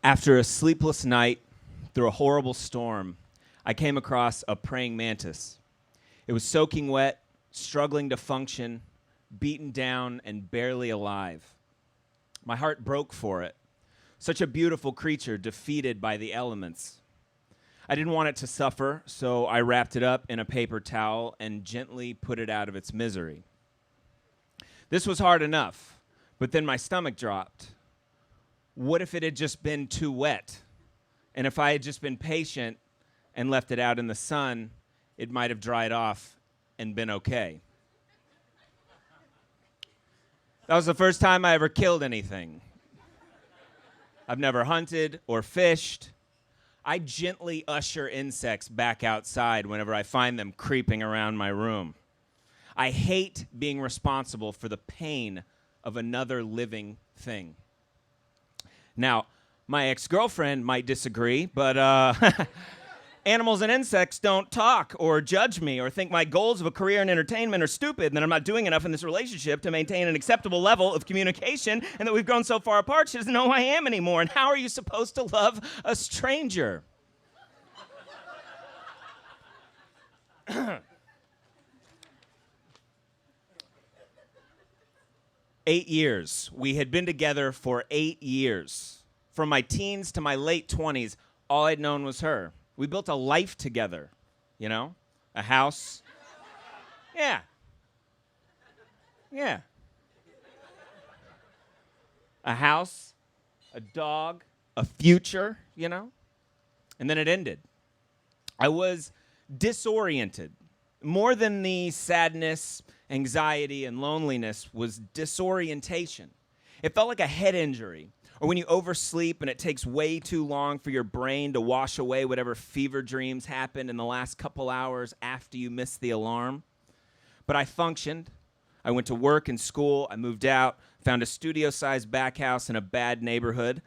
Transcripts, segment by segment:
After a sleepless night, through a horrible storm, I came across a praying mantis. It was soaking wet, struggling to function, beaten down, and barely alive. My heart broke for it. Such a beautiful creature defeated by the elements. I didn't want it to suffer, so I wrapped it up in a paper towel and gently put it out of its misery. This was hard enough, but then my stomach dropped. What if it had just been too wet? And if I had just been patient and left it out in the sun, it might have dried off and been okay. That was the first time I ever killed anything. I've never hunted or fished. I gently usher insects back outside whenever I find them creeping around my room. I hate being responsible for the pain of another living thing. Now, my ex-girlfriend might disagree, but animals and insects don't talk or judge me or think my goals of a career in entertainment are stupid and that I'm not doing enough in this relationship to maintain an acceptable level of communication and that we've grown so far apart she doesn't know who I am anymore. And how are you supposed to love a stranger? 8 years. We had been together for 8 years. From my teens to my late 20s, all I'd known was her. We built a life together, you know? A house. Yeah. Yeah. A house, a dog, a future, you know? And then it ended. I was disoriented. More than the sadness, anxiety, and loneliness was disorientation. It felt like a head injury, or when you oversleep and it takes way too long for your brain to wash away whatever fever dreams happened in the last couple hours after you missed the alarm. But I functioned. I went to work and school. I moved out, found a studio-sized back house in a bad neighborhood.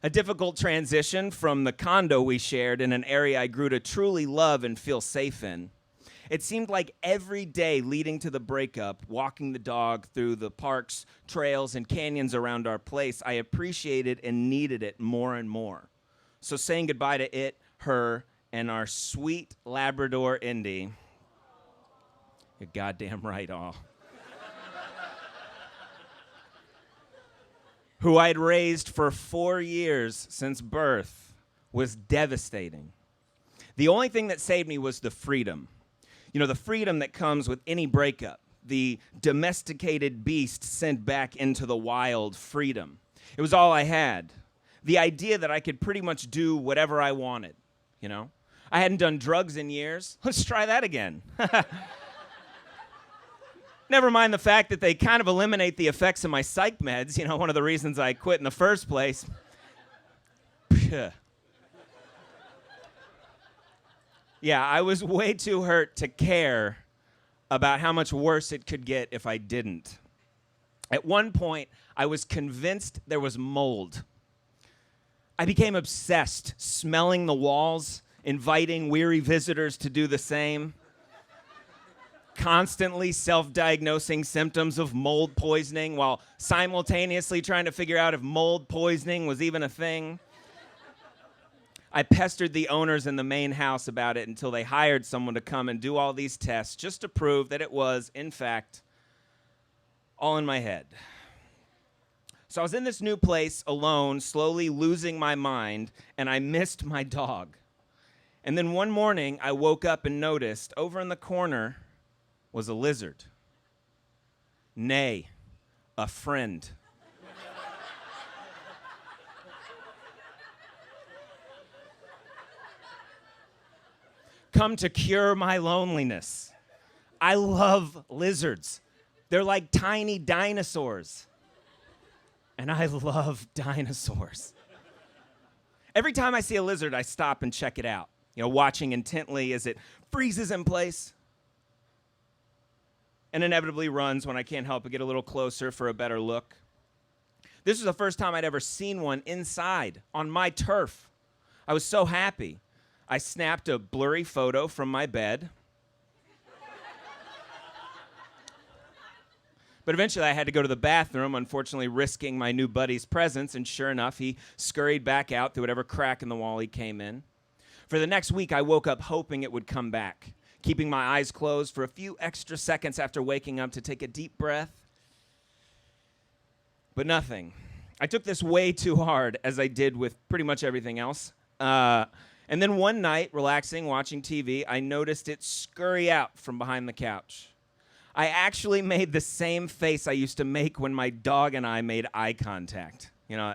A difficult transition from the condo we shared in an area I grew to truly love and feel safe in. It seemed like every day leading to the breakup, walking the dog through the parks, trails, and canyons around our place, I appreciated and needed it more and more. So saying goodbye to it, her, and our sweet Labrador Indy. You're goddamn right, all. Who I'd raised for 4 years since birth, was devastating. The only thing that saved me was the freedom. You know, the freedom that comes with any breakup, the domesticated beast sent back into the wild freedom. It was all I had. The idea that I could pretty much do whatever I wanted, you know? I hadn't done drugs in years. Let's try that again. Never mind the fact that they kind of eliminate the effects of my psych meds, you know, one of the reasons I quit in the first place. Yeah, I was way too hurt to care about how much worse it could get if I didn't. At one point, I was convinced there was mold. I became obsessed, smelling the walls, inviting weary visitors to do the same, constantly self-diagnosing symptoms of mold poisoning while simultaneously trying to figure out if mold poisoning was even a thing. I pestered the owners in the main house about it until they hired someone to come and do all these tests just to prove that it was, in fact, all in my head. So I was in this new place alone, slowly losing my mind, and I missed my dog. And then one morning, I woke up and noticed over in the corner was a lizard. Nay, a friend. Come to cure my loneliness. I love lizards. They're like tiny dinosaurs. And I love dinosaurs. Every time I see a lizard, I stop and check it out, you know, watching intently as it freezes in place and inevitably runs when I can't help but get a little closer for a better look. This was the first time I'd ever seen one inside, on my turf. I was so happy. I snapped a blurry photo from my bed. But eventually I had to go to the bathroom, unfortunately risking my new buddy's presence, and sure enough, he scurried back out through whatever crack in the wall he came in. For the next week, I woke up hoping it would come back, keeping my eyes closed for a few extra seconds after waking up to take a deep breath. But nothing. I took this way too hard, as I did with pretty much everything else. And then one night, relaxing, watching TV, I noticed it scurry out from behind the couch. I actually made the same face I used to make when my dog and I made eye contact. You know,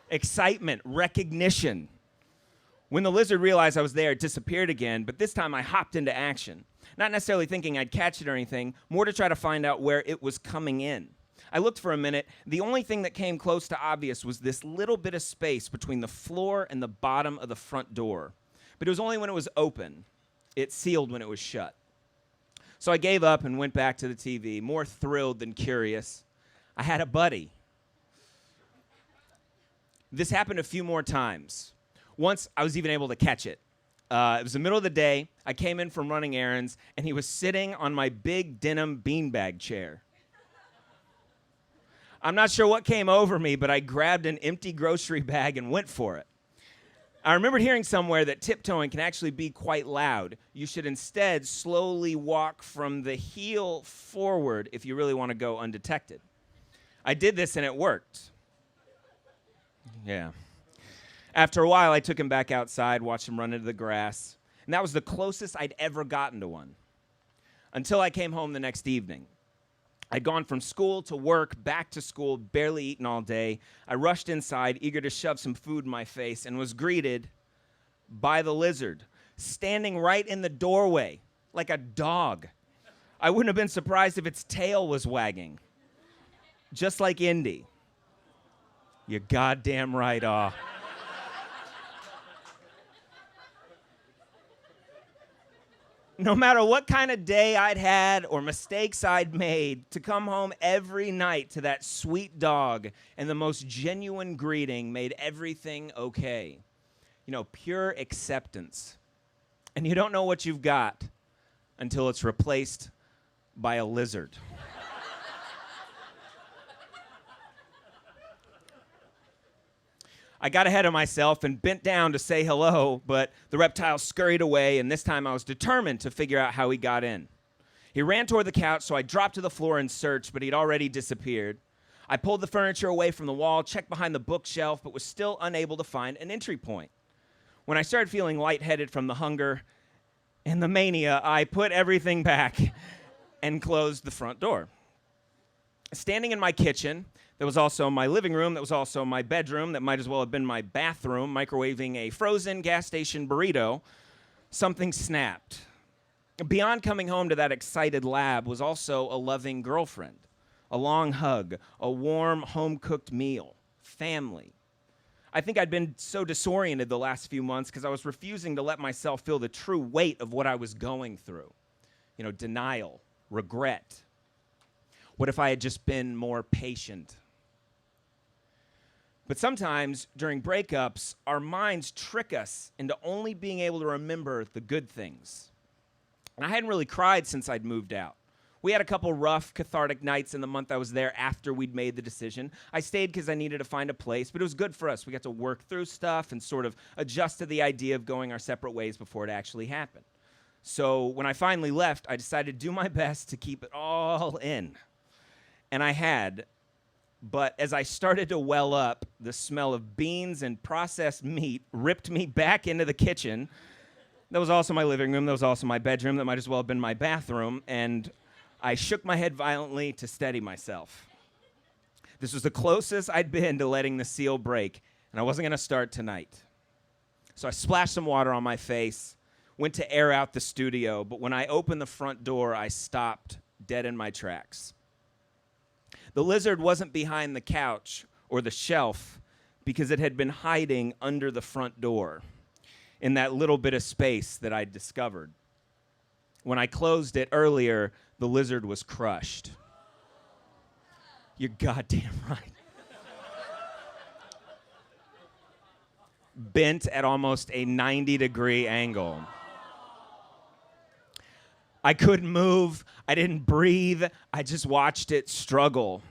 excitement, recognition. When the lizard realized I was there, it disappeared again, but this time I hopped into action. Not necessarily thinking I'd catch it or anything, more to try to find out where it was coming in. I looked for a minute. The only thing that came close to obvious was this little bit of space between the floor and the bottom of the front door. But it was only when it was open. It sealed when it was shut. So I gave up and went back to the TV, more thrilled than curious. I had a buddy. This happened a few more times. Once, I was even able to catch it. It was the middle of the day. I came in from running errands, and he was sitting on my big denim beanbag chair. I'm not sure what came over me, but I grabbed an empty grocery bag and went for it. I remembered hearing somewhere that tiptoeing can actually be quite loud. You should instead slowly walk from the heel forward if you really want to go undetected. I did this and it worked. Yeah. After a while, I took him back outside, watched him run into the grass, and that was the closest I'd ever gotten to one. Until I came home the next evening. I'd gone from school to work, back to school, barely eaten all day. I rushed inside, eager to shove some food in my face, and was greeted by the lizard, standing right in the doorway, like a dog. I wouldn't have been surprised if its tail was wagging, just like Indy. You're goddamn right, aw. No matter what kind of day I'd had or mistakes I'd made, to come home every night to that sweet dog and the most genuine greeting made everything okay. You know, pure acceptance. And you don't know what you've got until it's replaced by a lizard. I got ahead of myself and bent down to say hello, but the reptile scurried away, and this time I was determined to figure out how he got in. He ran toward the couch, so I dropped to the floor and searched, but he'd already disappeared. I pulled the furniture away from the wall, checked behind the bookshelf, but was still unable to find an entry point. When I started feeling lightheaded from the hunger and the mania, I put everything back and closed the front door. Standing in my kitchen, that was also my living room, that was also my bedroom, that might as well have been my bathroom, microwaving a frozen gas station burrito, something snapped. Beyond coming home to that excited lab was also a loving girlfriend, a long hug, a warm, home-cooked meal, family. I think I'd been so disoriented the last few months because I was refusing to let myself feel the true weight of what I was going through. You know, denial, regret. What if I had just been more patient? But sometimes, during breakups, our minds trick us into only being able to remember the good things. And I hadn't really cried since I'd moved out. We had a couple rough, cathartic nights in the month I was there after we'd made the decision. I stayed because I needed to find a place, but it was good for us. We got to work through stuff and sort of adjust to the idea of going our separate ways before it actually happened. So when I finally left, I decided to do my best to keep it all in. And I had. But as I started to well up, the smell of beans and processed meat ripped me back into the kitchen. That was also my living room. That was also my bedroom. That might as well have been my bathroom. And I shook my head violently to steady myself. This was the closest I'd been to letting the seal break, and I wasn't going to start tonight. So I splashed some water on my face, went to air out the studio, but when I opened the front door, I stopped dead in my tracks. The lizard wasn't behind the couch or the shelf because it had been hiding under the front door in that little bit of space that I'd discovered. When I closed it earlier, the lizard was crushed. You're goddamn right. Bent at almost a 90-degree angle. I couldn't move. I didn't breathe. I just watched it struggle,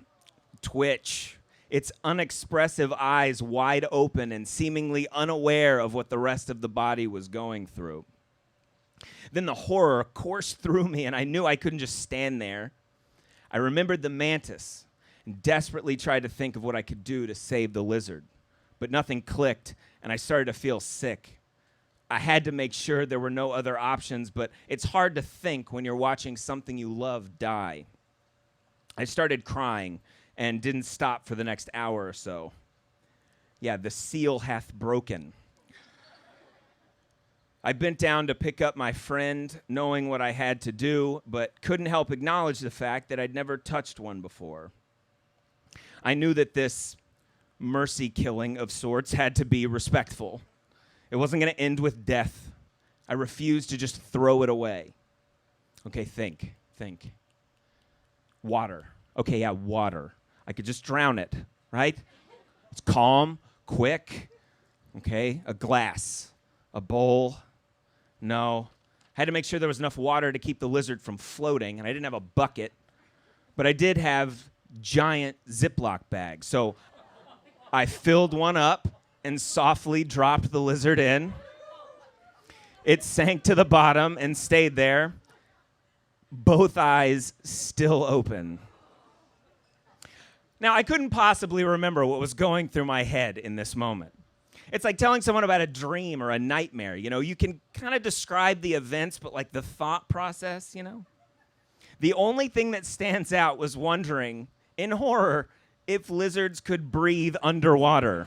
twitch, its unexpressive eyes wide open and seemingly unaware of what the rest of the body was going through. Then the horror coursed through me, and I knew I couldn't just stand there. I remembered the mantis and desperately tried to think of what I could do to save the lizard. But nothing clicked, and I started to feel sick. I had to make sure there were no other options, but it's hard to think when you're watching something you love die. I started crying and didn't stop for the next hour or so. Yeah, the seal hath broken. I bent down to pick up my friend, knowing what I had to do, but couldn't help acknowledge the fact that I'd never touched one before. I knew that this mercy killing of sorts had to be respectful. It wasn't going to end with death. I refused to just throw it away. Okay, think. Water. Okay, yeah, water. I could just drown it, right? It's calm, quick. Okay, a glass, a bowl. No. I had to make sure there was enough water to keep the lizard from floating, and I didn't have a bucket, but I did have giant Ziploc bags. So I filled one up and softly dropped the lizard in. It sank to the bottom and stayed there, both eyes still open. Now, I couldn't possibly remember what was going through my head in this moment. It's like telling someone about a dream or a nightmare. You know, you can kind of describe the events, but like the thought process, you know? The only thing that stands out was wondering, in horror, if lizards could breathe underwater.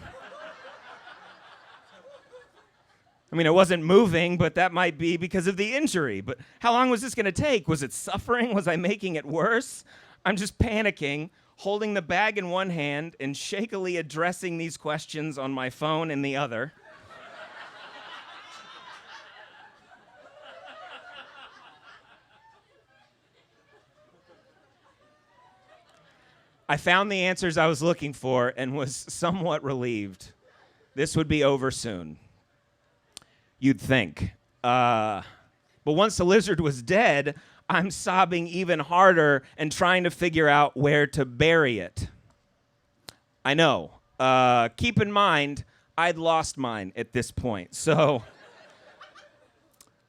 I mean, it wasn't moving, but that might be because of the injury. But how long was this going to take? Was it suffering? Was I making it worse? I'm just panicking, holding the bag in one hand and shakily addressing these questions on my phone in the other. I found the answers I was looking for and was somewhat relieved. This would be over soon. You'd think. But once the lizard was dead, I'm sobbing even harder and trying to figure out where to bury it. I know. Keep in mind, I'd lost mine at this point. So,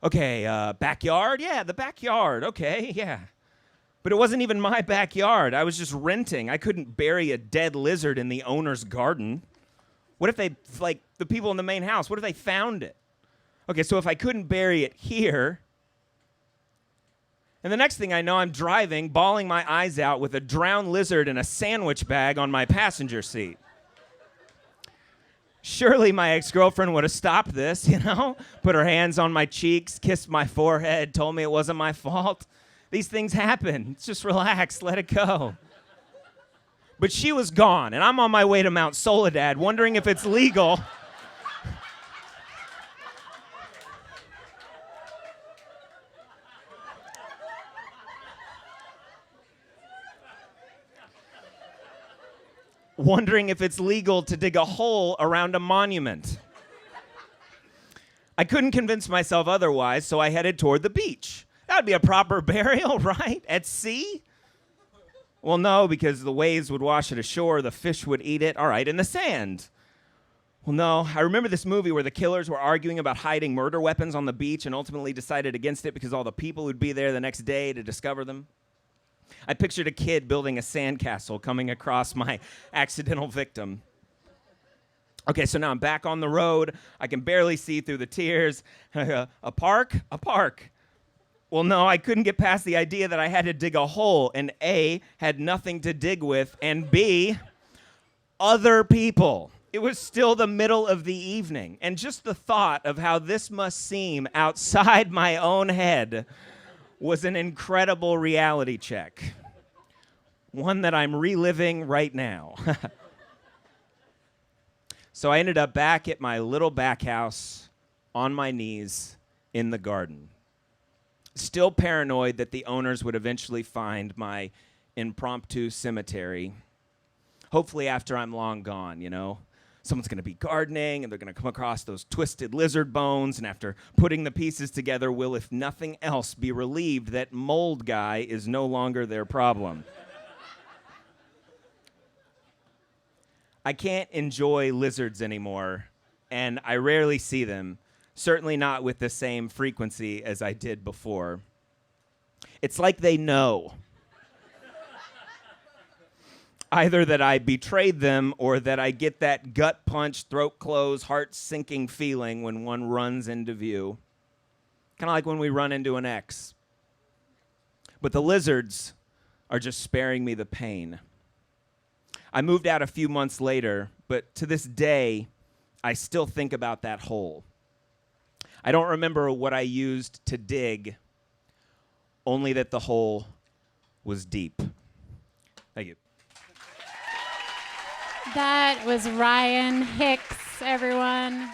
okay, backyard? Yeah, the backyard. Okay, yeah. But it wasn't even my backyard. I was just renting. I couldn't bury a dead lizard in the owner's garden. What if they, like, the people in the main house, what if they found it? Okay, so if I couldn't bury it here, and the next thing I know, I'm driving, bawling my eyes out with a drowned lizard and a sandwich bag on my passenger seat. Surely my ex-girlfriend would have stopped this, you know? Put her hands on my cheeks, kissed my forehead, told me it wasn't my fault. These things happen. Just relax, let it go. But she was gone, and I'm on my way to Mount Soledad, wondering if it's legal. Wondering if it's legal to dig a hole around a monument. I couldn't convince myself otherwise, so I headed toward the beach. That would be a proper burial, right? At sea? Well, no, because the waves would wash it ashore, the fish would eat it. All right, in the sand. Well, no, I remember this movie where the killers were arguing about hiding murder weapons on the beach and ultimately decided against it because all the people would be there the next day to discover them. I pictured a kid building a sandcastle coming across my accidental victim. Okay, so now I'm back on the road. I can barely see through the tears. A park? A park. Well, no, I couldn't get past the idea that I had to dig a hole, and A, had nothing to dig with, and B, other people. It was still the middle of the evening, and just the thought of how this must seem outside my own head was an incredible reality check. One that I'm reliving right now. So I ended up back at my little back house on my knees in the garden. Still paranoid that the owners would eventually find my impromptu cemetery. Hopefully after I'm long gone, you know. someone's going to be gardening, and they're going to come across those twisted lizard bones, and after putting the pieces together, will, if nothing else, be relieved that mold guy is no longer their problem. I can't enjoy lizards anymore, and I rarely see them, certainly not with the same frequency as I did before. It's like they know. Either that I betrayed them or that I get that gut punch, throat close, heart sinking feeling when one runs into view. Kind of like when we run into an ex. But the lizards are just sparing me the pain. I moved out a few months later, but to this day, I still think about that hole. I don't remember what I used to dig, only that the hole was deep. Thank you. That was Ryan Hicks, everyone.